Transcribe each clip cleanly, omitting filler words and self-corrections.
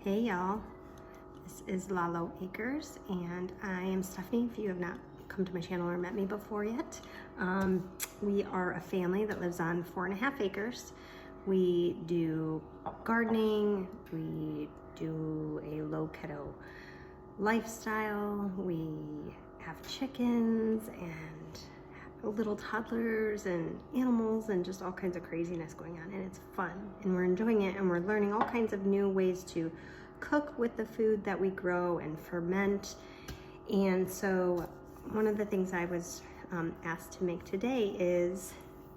Hey y'all, this is Lalo Acres and I am Stephanie if you have not come to my channel or met me before yet. We are a family that lives on 4.5 acres. We do gardening, we do a low keto lifestyle, we have chickens and little toddlers and animals and just all kinds of craziness going on, and it's fun and we're enjoying it, and we're learning all kinds of new ways to cook with the food that we grow and ferment. And so one of the things I was asked to make today is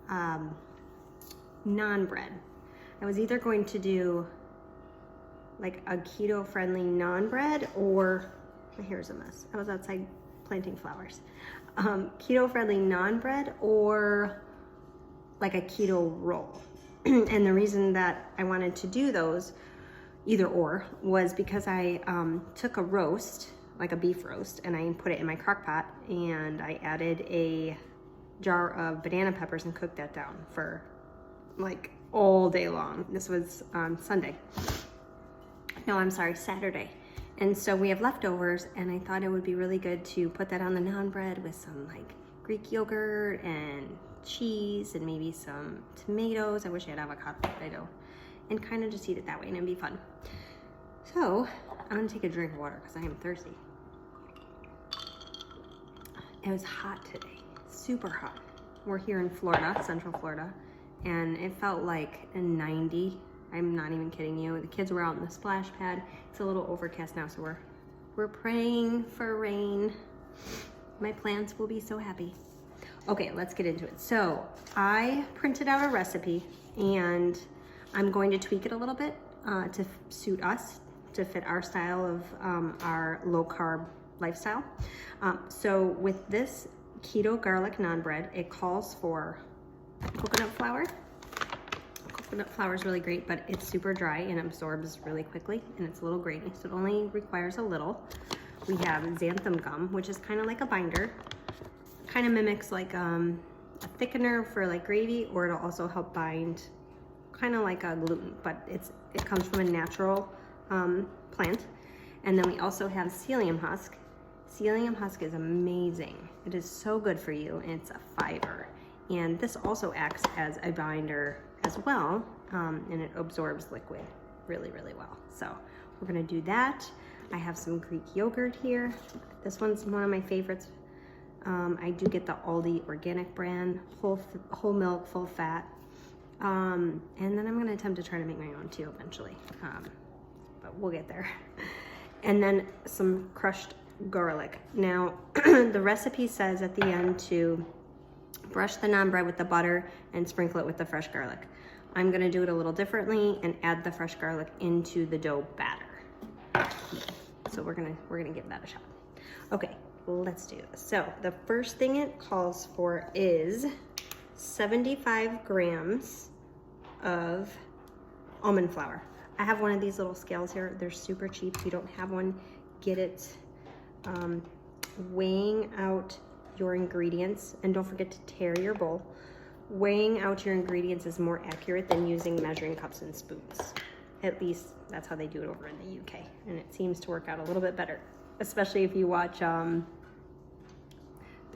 naan bread. I was either going to do like a keto friendly naan bread, or my hair's a mess, I was outside planting flowers. Keto friendly naan bread, or like a keto roll. And the reason that I wanted to do those either or was because I took a roast, like a beef roast, and I put it in my crock pot, and I added a jar of banana peppers and cooked that down for like all day long. This was Sunday. No, I'm sorry, Saturday. And so we have leftovers, and I thought it would be really good to put that on the naan bread with some like Greek yogurt and cheese and maybe some tomatoes. I wish I had avocado, but I don't. And kind of just eat it that way, and it'd be fun. So I'm gonna take a drink of water because I am thirsty. It was hot today, super hot. We're here in Florida, Central Florida, and it felt like a 90. I'm not even kidding you. The kids were out in the splash pad. It's a little overcast now, so we're praying for rain. My plants will be so happy. Okay, let's get into it. So I printed out a recipe, and I'm going to tweak it a little bit to suit us, to fit our style of our low carb lifestyle. So with this keto garlic naan bread, it calls for coconut flour. Coconut flour is really great, but it's super dry and absorbs really quickly, and it's a little grainy, so it only requires a little. We have xanthan gum, which is kind of like a binder, kind of mimics like a thickener for like gravy, or it'll also help bind, kind of like a gluten, but it comes from a natural plant. And then we also have psyllium husk. Psyllium husk is amazing. It is so good for you, and it's a fiber. And this also acts as a binder as well, and it absorbs liquid really, really well. So we're gonna do that. I have some Greek yogurt here. This one's one of my favorites. I do get the Aldi organic brand, whole milk, full fat. And then I'm gonna attempt to try to make my own too eventually, but we'll get there. And then some crushed garlic. Now, the recipe says at the end to brush the naan bread with the butter and sprinkle it with the fresh garlic. I'm gonna do it a little differently and add the fresh garlic into the dough batter. So we're gonna give that a shot. Okay, let's do this. So the first thing it calls for is 75 grams of almond flour. I have one of these little scales here. They're super cheap. If you don't have one, get it. Weighing out your ingredients, and don't forget to tare your bowl. Weighing out your ingredients is more accurate than using measuring cups and spoons. At least that's how they do it over in the UK, and it seems to work out a little bit better, especially if you watch the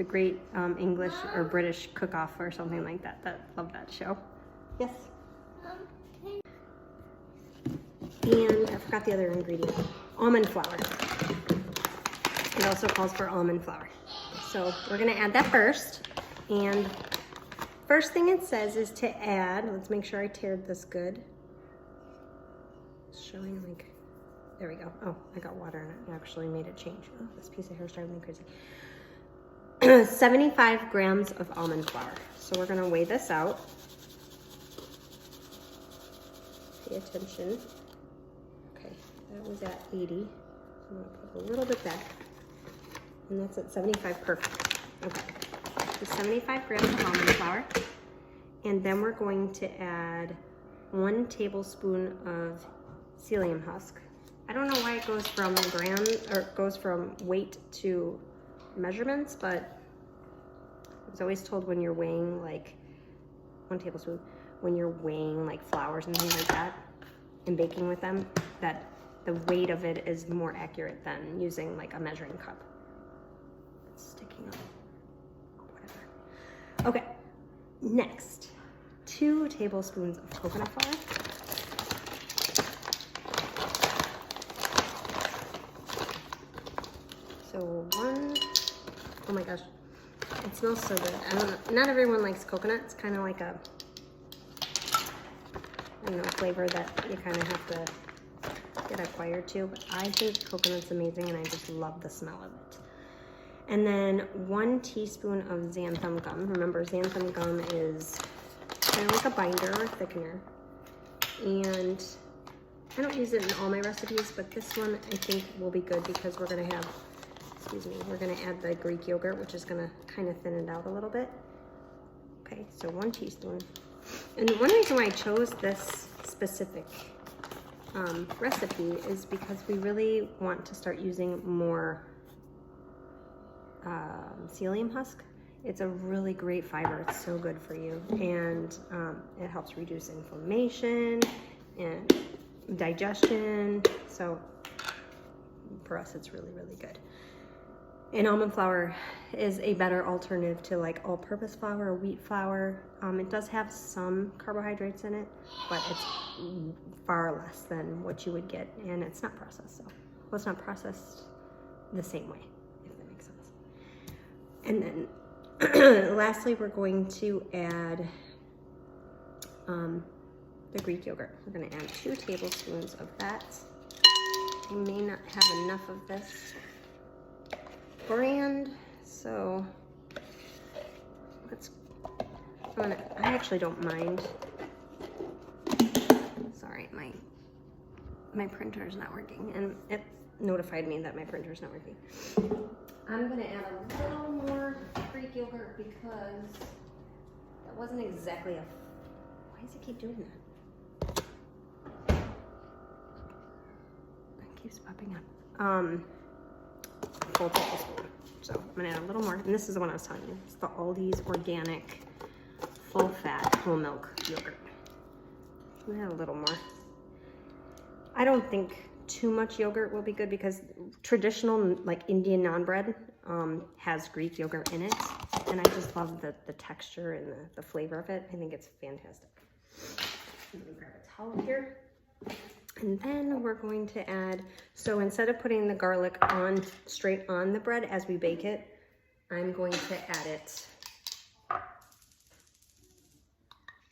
Great English or British Cook-Off or something like that. Love that show. Yes. And I forgot the other ingredient, almond flour. It also calls for almond flour. So we're gonna add that first. And first thing it says is to add, let's make sure I tared this good. It's showing like, there we go. Oh, I got water in it. It actually made it change. Oh, this piece of hair is driving me crazy. 75 grams of almond flour. So we're gonna weigh this out. Pay attention. Okay, that was at 80. So I'm gonna put a little bit back. And that's at 75, perfect. Okay, so 75 grams of almond flour. And then we're going to add 1 tablespoon of psyllium husk. I don't know why it goes from grams, or it goes from weight to measurements, but I was always told when you're weighing like 1 tablespoon, when you're weighing like flours and things like that and baking with them, that the weight of it is more accurate than using like a measuring cup. It's sticking up. Whatever. Okay, next, 2 tablespoons of coconut flour. So 1, oh my gosh, it smells so good. I don't know, not everyone likes coconut. It's kind of like a, I don't know, flavor that you kind of have to get acquired to, but I think coconut's amazing and I just love the smell of it. And then 1 teaspoon of xanthan gum. Remember, xanthan gum is kind of like a binder or thickener. And I don't use it in all my recipes, but this one I think will be good because we're gonna have, excuse me, we're gonna add the Greek yogurt, which is gonna kind of thin it out a little bit. Okay, so 1 teaspoon. And one reason why I chose this specific recipe is because we really want to start using more psyllium husk. It's a really great fiber. It's so good for you, and it helps reduce inflammation and digestion. So for us, it's really, really good. And almond flour is a better alternative to like all-purpose flour or wheat flour. It does have some carbohydrates in it, but it's far less than what you would get, and it's not processed. So, well, it's not processed the same way, if that makes sense. And then, lastly, we're going to add the Greek yogurt. We're going to add 2 tablespoons of that. I may not have enough of this brand, so let's, I actually don't mind. Sorry, my printer is not working, and it notified me that my printer is not working. I'm gonna add a little more Greek yogurt because that wasn't exactly a, why does it keep doing that? It keeps popping up. Full tablespoon. So I'm gonna add a little more, and this is the one I was telling you. It's the Aldi's organic, full fat, whole milk yogurt. I'm gonna add a little more. I don't think too much yogurt will be good because traditional like Indian naan bread has Greek yogurt in it, and I just love the texture and the flavor of it. I think it's fantastic. Let me grab a towel here. And then we're going to add, so instead of putting the garlic on straight on the bread as we bake it, I'm going to add it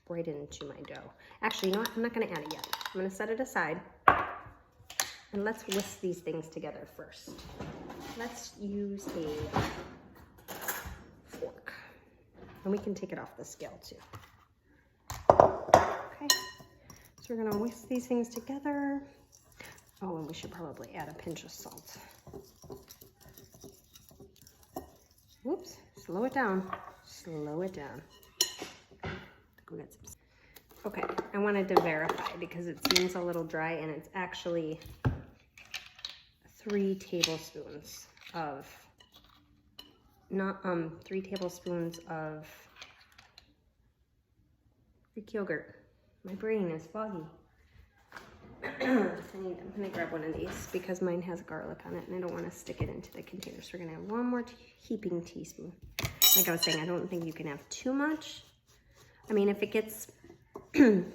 right into my dough. Actually, you know what? I'm not going to add it yet. I'm going to set it aside. And let's whisk these things together first. Let's use a fork. And we can take it off the scale too. Okay. So we're gonna whisk these things together. Oh, and we should probably add a pinch of salt. Whoops, slow it down. Slow it down. Go get some. Okay, I wanted to verify because it seems a little dry, and it's actually 3 tablespoons of, not 3 tablespoons of Greek yogurt. My brain is foggy. I'm gonna grab one of these because mine has garlic on it and I don't want to stick it into the container. So we're gonna have 1 more heaping teaspoon. Like I was saying, I don't think you can have too much. I mean, if it gets, if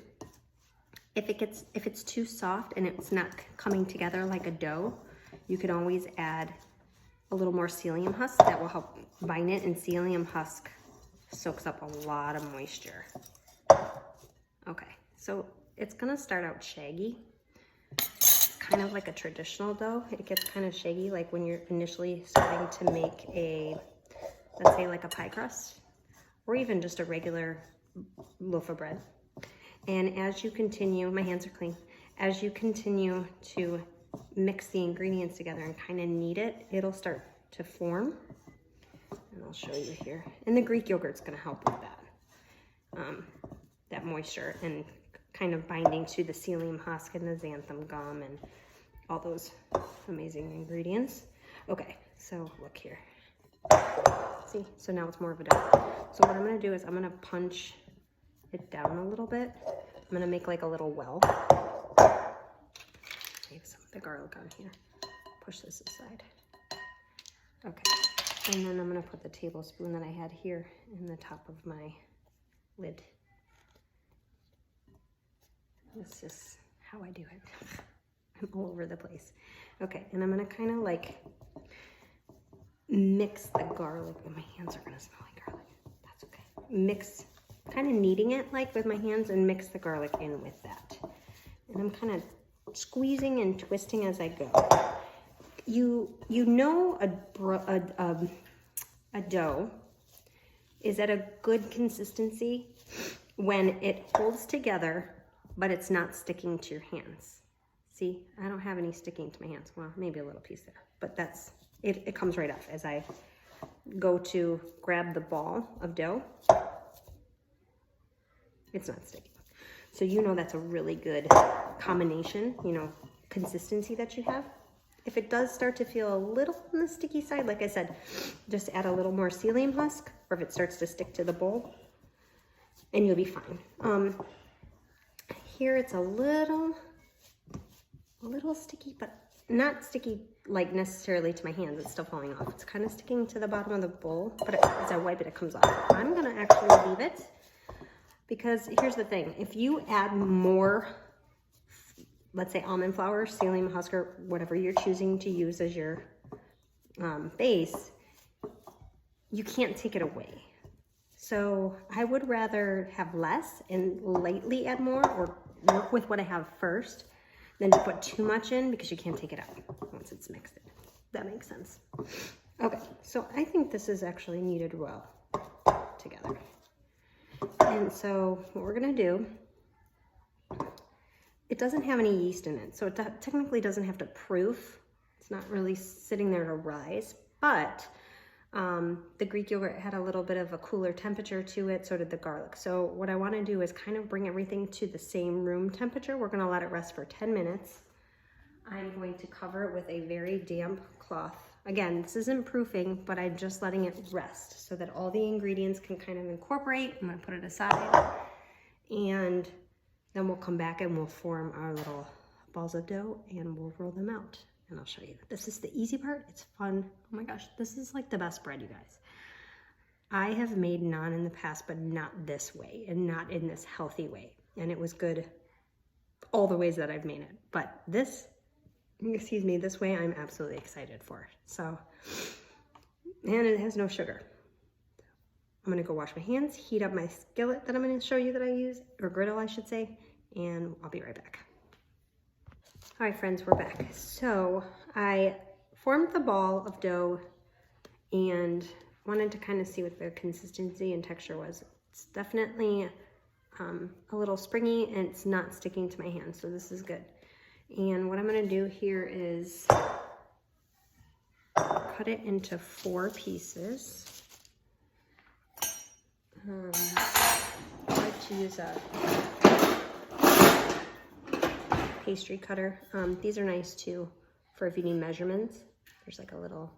it's too soft and it's not coming together like a dough, you could always add a little more psyllium husk. That will help bind it, and psyllium husk soaks up a lot of moisture. Okay, so it's gonna start out shaggy, kind of like a traditional dough. It gets kind of shaggy like when you're initially starting to make a, let's say like a pie crust, or even just a regular loaf of bread. And as you continue, my hands are clean, as you continue to mix the ingredients together and kind of knead it, it'll start to form. And I'll show you here. And the Greek yogurt's gonna help with that. That moisture and kind of binding to the psyllium husk and the xanthan gum and all those amazing ingredients. Okay, so look here. See, so now it's more of a dough. So what I'm gonna do is I'm gonna punch it down a little bit. I'm gonna make like a little well. I have some of the garlic on here. Push this aside. Okay, and then I'm gonna put the tablespoon that I had here in the top of my lid. That's just how I do it. I'm all over the place. Okay, and I'm gonna kind of like mix the garlic. My hands are gonna smell like garlic. That's okay. Mix, kind of kneading it like with my hands and mix the garlic in with that. And I'm kind of squeezing and twisting as I go. You know a dough is at a good consistency when it holds together, but it's not sticking to your hands. See, I don't have any sticking to my hands. Well, maybe a little piece there, but that's, it comes right off as I go to grab the ball of dough. It's not sticking. So you know that's a really good combination, you know, consistency that you have. If it does start to feel a little on the sticky side, like I said, just add a little more psyllium husk, or if it starts to stick to the bowl, and you'll be fine. Here it's a little sticky, but not sticky like necessarily to my hands. It's still falling off. It's kind of sticking to the bottom of the bowl, but as I wipe it, it comes off. I'm gonna actually leave it, because here's the thing. If you add more, let's say almond flour, psyllium husk, or whatever you're choosing to use as your base, you can't take it away. So I would rather have less and lightly add more, or work with what I have first, than to put too much in, because you can't take it out once it's mixed in. That makes sense. Okay, so I think this is actually kneaded well together. And so what we're gonna do, it doesn't have any yeast in it, so it technically doesn't have to proof. It's not really sitting there to rise, but the Greek yogurt had a little bit of a cooler temperature to it, so did the garlic. So what I wanna do is kind of bring everything to the same room temperature. We're gonna let it rest for 10 minutes. I'm going to cover it with a very damp cloth. Again, this isn't proofing, but I'm just letting it rest so that all the ingredients can kind of incorporate. I'm gonna put it aside, and then we'll come back and we'll form our little balls of dough and we'll roll them out. And I'll show you. This is the easy part. It's fun. Oh my gosh, this is like the best bread, you guys. I have made naan in the past, but not this way and not in this healthy way. And it was good all the ways that I've made it. But this, excuse me, this way I'm absolutely excited for. So, and it has no sugar. I'm gonna go wash my hands, heat up my skillet that I'm gonna show you that I use, or griddle I should say, and I'll be right back. All right, friends, we're back. So I formed the ball of dough and wanted to kind of see what the consistency and texture was. It's definitely a little springy, and it's not sticking to my hand, so this is good. And what I'm gonna do here is cut it into 4 pieces. I like to use a pastry cutter. These are nice too for if you need measurements. There's like a little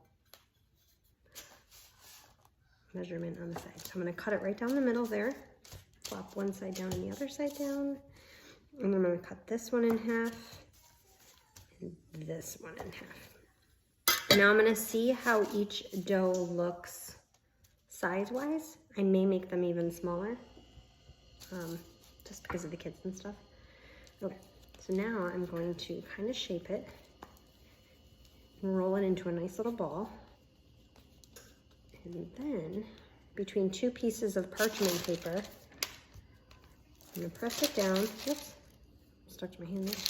measurement on the side. So I'm gonna cut it right down the middle there. Flop one side down and the other side down. And I'm gonna cut this one in half and this one in half. Now I'm gonna see how each dough looks size-wise. I may make them even smaller, just because of the kids and stuff. Okay. So now I'm going to kind of shape it and roll it into a nice little ball. And then between 2 pieces of parchment paper, I'm gonna press it down. Oops, stuck to my hand this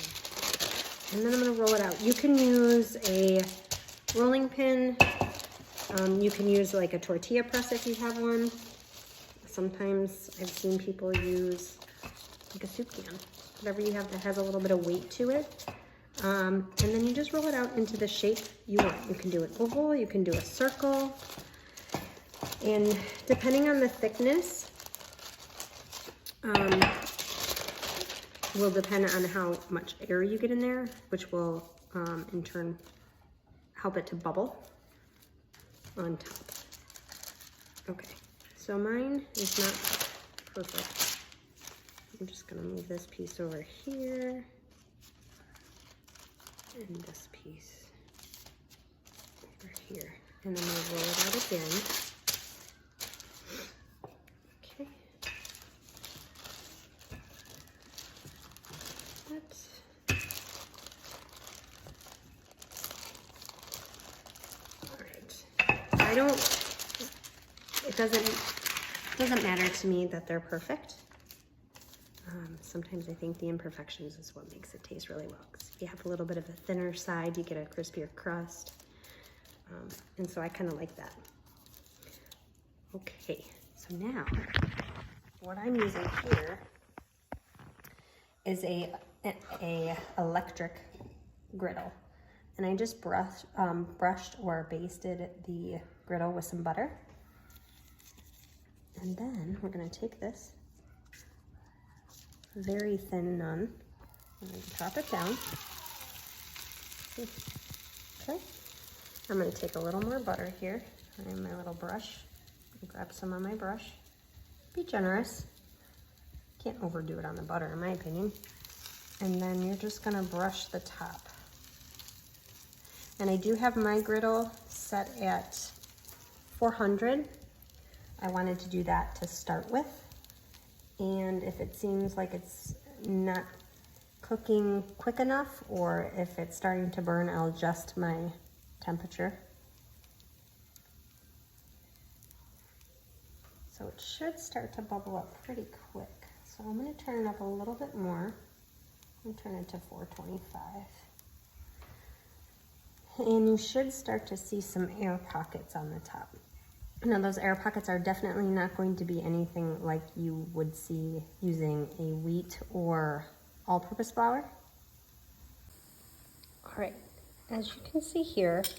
time. And then I'm gonna roll it out. You can use a rolling pin. You can use like a tortilla press if you have one. Sometimes I've seen people use like a soup can. Whatever you have that has a little bit of weight to it. And then you just roll it out into the shape you want. You can do an oval, you can do a circle. And depending on the thickness, will depend on how much air you get in there, which will in turn help it to bubble on top. Okay, so mine is not perfect. I'm just gonna move this piece over here. and this piece over here. And I'm going to roll it out again. Okay. That's all right. I don't, it doesn't matter to me that they're perfect. Sometimes I think the imperfections is what makes it taste really well. Because if you have a little bit of a thinner side, you get a crispier crust. And so I kind of like that. Okay, so now what I'm using here is a electric griddle. And I just brushed or basted the griddle with some butter. And then we're gonna take this very thin naan. I'm going to chop it down. Okay. I'm going to take a little more butter here. I have my little brush. Grab some on my brush. Be generous. Can't overdo it on the butter, in my opinion. And then you're just going to brush the top. And I do have my griddle set at 400. I wanted to do that to start with. And if it seems like it's not cooking quick enough, or if it's starting to burn, I'll adjust my temperature. So it should start to bubble up pretty quick. So I'm going to turn it up a little bit more. I'm going to turn it to 425. And you should start to see some air pockets on the top. Now those air pockets are definitely not going to be anything like you would see using a wheat or all-purpose flour. All right, as you can see here, it's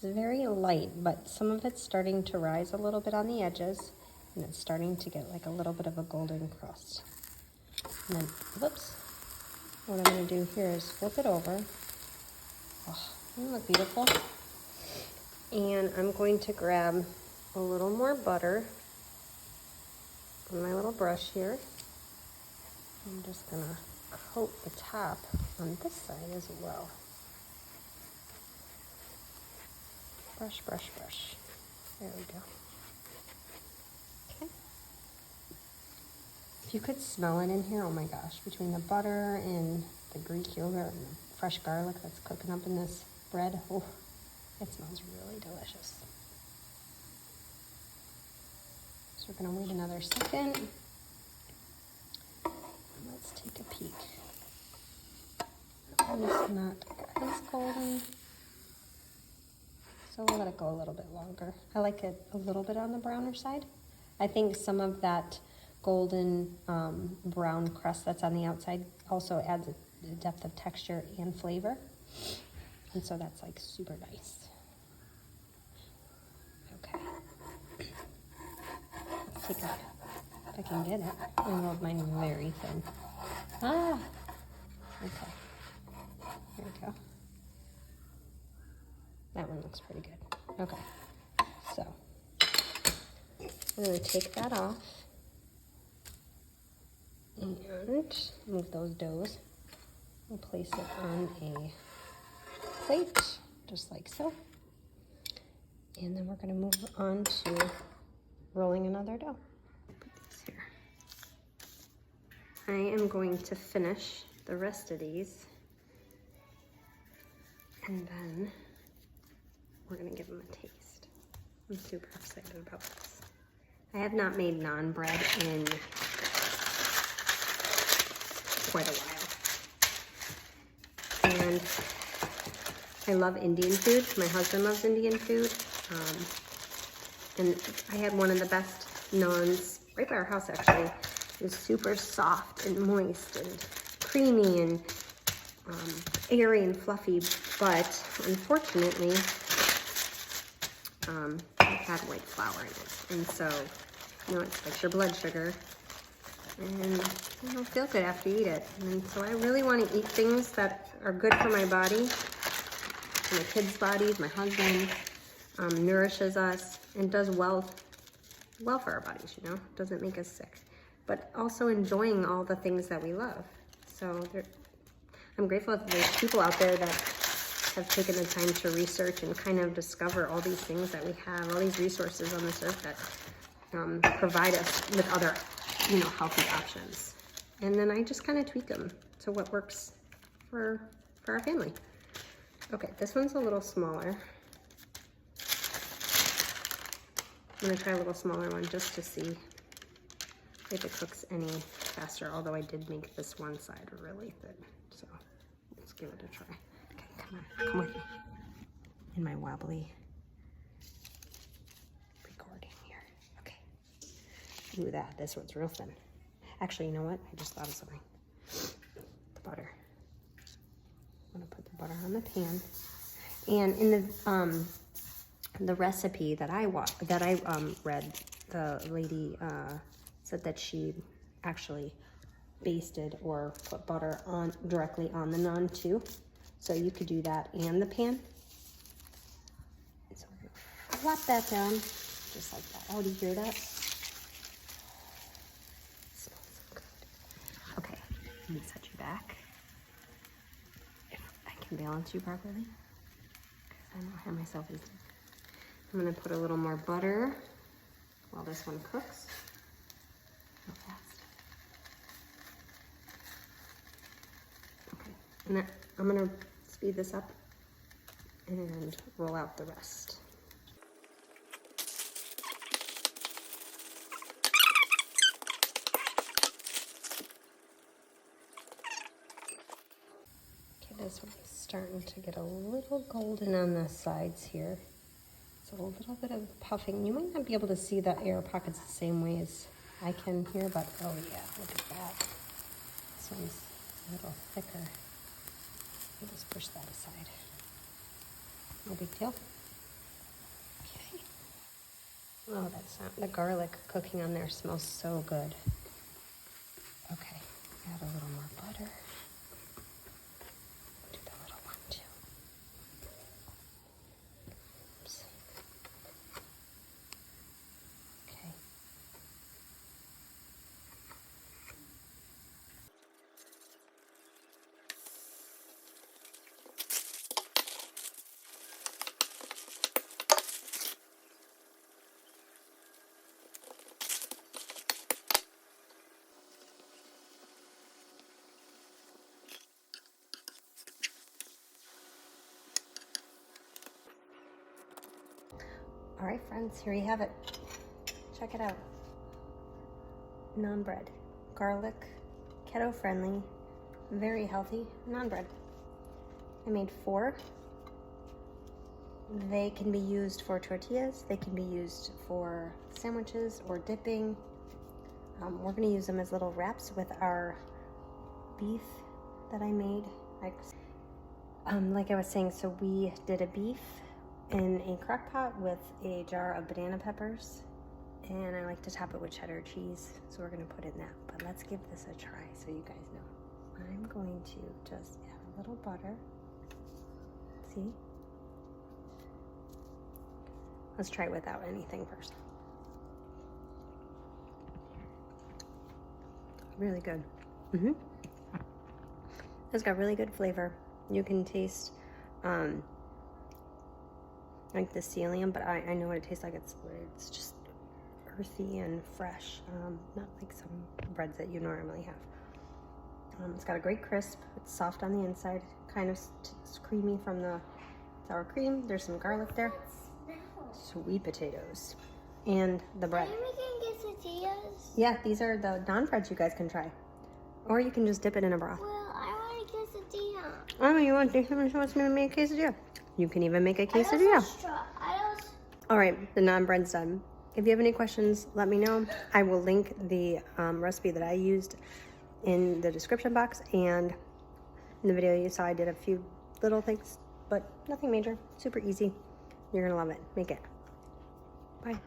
very light, but some of it's starting to rise a little bit on the edges, and it's starting to get like a little bit of a golden crust. And then, whoops, what I'm gonna do here is flip it over. Oh, doesn't it look beautiful? And I'm going to grab a little more butter on my little brush here. I'm just gonna coat the top on this side as well. Brush, brush, brush. There we go. Okay. If you could smell it in here, oh my gosh, between the butter and the Greek yogurt and the fresh garlic that's cooking up in this bread, oh, it smells really delicious. So we're gonna wait another second. Let's take a peek. It's not as golden, so we'll let it go a little bit longer. I like it a little bit on the browner side. I think some of that golden brown crust that's on the outside also adds a depth of texture and flavor. And so that's like super nice. Okay. Take it, if I can get it. I rolled mine very thin. Ah, okay. There we go. That one looks pretty good. Okay, so I'm going to take that off and move those doughs and place it on a plate, just like so. And then we're going to move on to rolling another dough. Put these here. I am going to finish the rest of these, and then we're gonna give them a taste. I'm super excited about this. I have not made naan bread in quite a while. And I love Indian food. My husband loves Indian food. And I had one of the best naans right by our house, actually. It was super soft and moist and creamy and airy and fluffy, but unfortunately, it had white flour in it. And so, you know, it's like your blood sugar. And you don't feel good after you eat it. And so I really want to eat things that are good for my body, for my kids' bodies, my husband, nourishes us, and does well for our bodies, you know, doesn't make us sick, but also enjoying all the things that we love. So I'm grateful that there's people out there that have taken the time to research and kind of discover all these things that we have, all these resources on this earth that provide us with other, healthy options. And then I just kind of tweak them to what works for our family. Okay, this one's a little smaller. I'm gonna try a little smaller one just to see if it cooks any faster, although I did make this one side really thin. So let's give it a try. Okay, come on, come with me. In my wobbly recording here. Okay. Ooh, this one's real thin. Actually, you know what? I just thought of something. The butter. I'm gonna put the butter on the pan. And in the recipe that I read, the lady said that she actually basted or put butter directly on the naan too. So you could do that and the pan. So we're gonna flop that down just like that. Oh, do you hear that? It smells so good. Okay, let me set you back. If I can balance you properly, because I don't have myself easy. I'm gonna put a little more butter while this one cooks. Real fast. Okay, and I'm gonna speed this up and roll out the rest. Okay, this one's starting to get a little golden on the sides here. So a little bit of puffing. You might not be able to see the air pockets the same way as I can here, but oh yeah, look at that. This one's a little thicker. I'll just push that aside. No big deal. Okay. Oh, the garlic cooking on there smells so good. Okay, add a little more butter. Do the little one too. Oops. Okay. All right, friends, here you have it. Check it out. Naan bread, garlic, keto friendly, very healthy naan bread. I made 4. They can be used for tortillas. They can be used for sandwiches or dipping. We're gonna use them as little wraps with our beef that I made. Like I was saying, so we did a beef in a crock pot with a jar of banana peppers, and I like to top it with cheddar cheese, so we're gonna put in that. But let's give this a try so you guys know. I'm going to just add a little butter. See? Let's try it without anything first. Really good. It's got really good flavor. You can taste like the psyllium, but I know what it tastes like. It's just earthy and fresh, not like some breads that you normally have. It's got a great crisp. It's soft on the inside, kind of creamy from the sour cream. There's some garlic there. Sweet potatoes and the bread. Are you making quesadillas? Yeah, these are the naan breads you guys can try, or you can just dip it in a broth. Well, I want a quesadilla. Oh, you want to make a quesadilla? You can even make a quesadilla. All right, the naan bread's done. If you have any questions, let me know. I will link the recipe that I used in the description box, and in the video you saw I did a few little things, but nothing major. Super easy. You're gonna love it. Make it. Bye.